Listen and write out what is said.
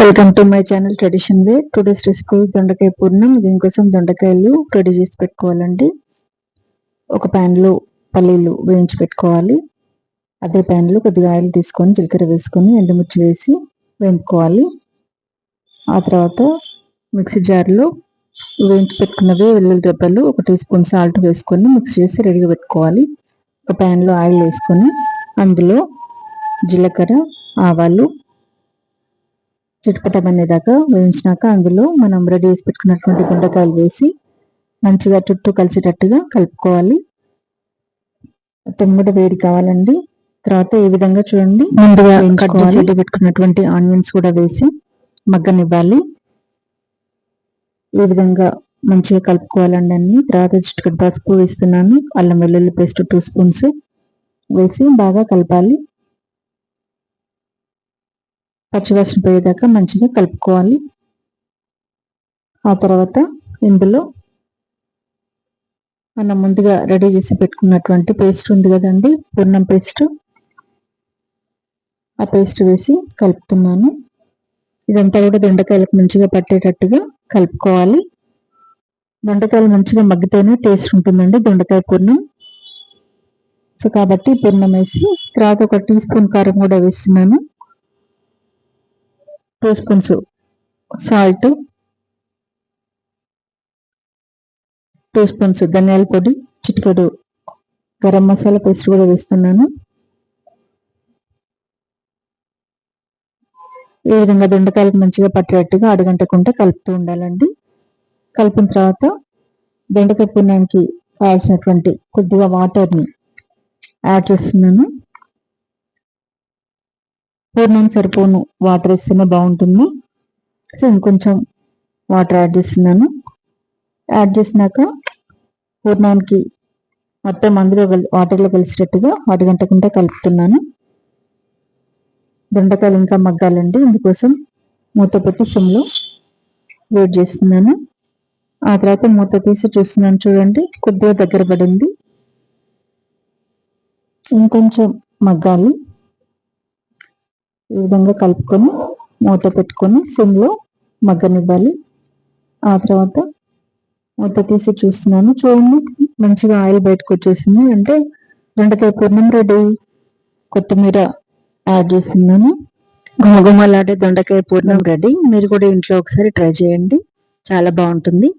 Welcome to my channel tradition way. Today's recipe దొండకాయ పూర్ణం. దీనికోసం దొండకాయలు రెడీ చేసి పెట్టుకోవాలండి. ఒక ప్యాన్లో పల్లీలు వేయించి పెట్టుకోవాలి. అదే ప్యాన్లో కొద్దిగా ఆయిల్ తీసుకొని జీలకర్ర వేసుకొని ఎండుమిర్చి వేసి వేయించుకోవాలి. ఆ తర్వాత మిక్సీ జార్లో వేయించి పెట్టుకున్నవి వెల్లుల్లి రెబ్బలు, 1 టీ స్పూన్ సాల్ట్ వేసుకొని మిక్స్ చేసి రెడీగా పెట్టుకోవాలి. ఒక ప్యాన్లో ఆయిల్ వేసుకొని అందులో జీలకర్ర, ఆవాలు చిటపటమనేదాకా వేయించినాక అందులో మనం రెడీ చేసి పెట్టుకున్నటువంటి దొండకాయలు వేసి మంచిగా చుట్టూ కలిసేటట్టుగా కలుపుకోవాలి. మొత్తం కూడా వేడి కావాలండి. తర్వాత ఈ విధంగా చూడండి, ముందుగా కట్ చేసి పెట్టుకున్నటువంటి ఆనియన్స్ కూడా వేసి మగ్గనివ్వాలి. ఈ విధంగా మంచిగా కలుపుకోవాలండి అన్ని. తర్వాత చిటికెడు పసుపు వేస్తున్నాను. అల్లం వెల్లుల్లి పేస్ట్ 2 స్పూన్స్ వేసి బాగా కలపాలి. పచ్చివాసన పోయేదాకా మంచిగా కలుపుకోవాలి. ఆ తర్వాత ఇందులో మనం ముందుగా రెడీ చేసి పెట్టుకున్నటువంటి పేస్ట్ ఉంది కదండి, పూర్ణం పేస్ట్, ఆ పేస్ట్ వేసి కలుపుతున్నాను. ఇదంతా కూడా దొండకాయలకు మంచిగా పట్టేటట్టుగా కలుపుకోవాలి. దొండకాయలు మంచిగా మగ్గితేనే టేస్ట్ ఉంటుందండి దొండకాయ పూర్ణం. సో కాబట్టి పూర్ణం వేసి తర్వాత 1 టీ స్పూన్ కారం కూడా వేస్తున్నాను. 2 స్పూన్స్ సాల్ట్, 2 స్పూన్స్ ధనియాల పొడి, చిటికెడు గరం మసాలా పేస్ట్ కూడా వేస్తున్నాను. ఈ విధంగా దొండకాయలకు మంచిగా పట్టేటట్టుగా అడుగంటకుండా కలుపుతూ ఉండాలండి. కలిపిన తర్వాత దొండకాయ పూర్ణానికి కావాల్సినటువంటి కొద్దిగా వాటర్ని యాడ్ చేస్తున్నాను. పూర్ణం సరిపోను వాటర్ వేస్తేనే బాగుంటుంది. సో ఇంకొంచెం వాటర్ యాడ్ చేస్తున్నాను. యాడ్ చేసినాక పూర్ణానికి మొత్తం అందులో వాటర్లో కలిసేటట్టుగా అడుగంటకుండా కలుపుతున్నాను. దొండకాయలు ఇంకా మగ్గాలండి, అందుకోసం మూత పెట్టి సిమ్లో వేడి చేస్తున్నాను. ఆ తర్వాత మూత తీసి చూస్తున్నాను, చూడండి కొద్దిగా దగ్గర పడింది. ఇంకొంచెం మగ్గాలి. ఈ విధంగా కలుపుకొని మూత పెట్టుకొని సిమ్లో మగ్గనివ్వాలి. ఆ తర్వాత మూత తీసి చూస్తున్నాను, చూడండి మంచిగా ఆయిల్ బయటకు వచ్చేసింది. అంటే దొండకాయ పూర్ణం రెడీ. కొత్తిమీర యాడ్ చేస్తున్నాను. గుమగుమలాడే దొండకాయ పూర్ణం రెడీ. మీరు కూడా ఇంట్లో ఒకసారి ట్రై చేయండి, చాలా బాగుంటుంది.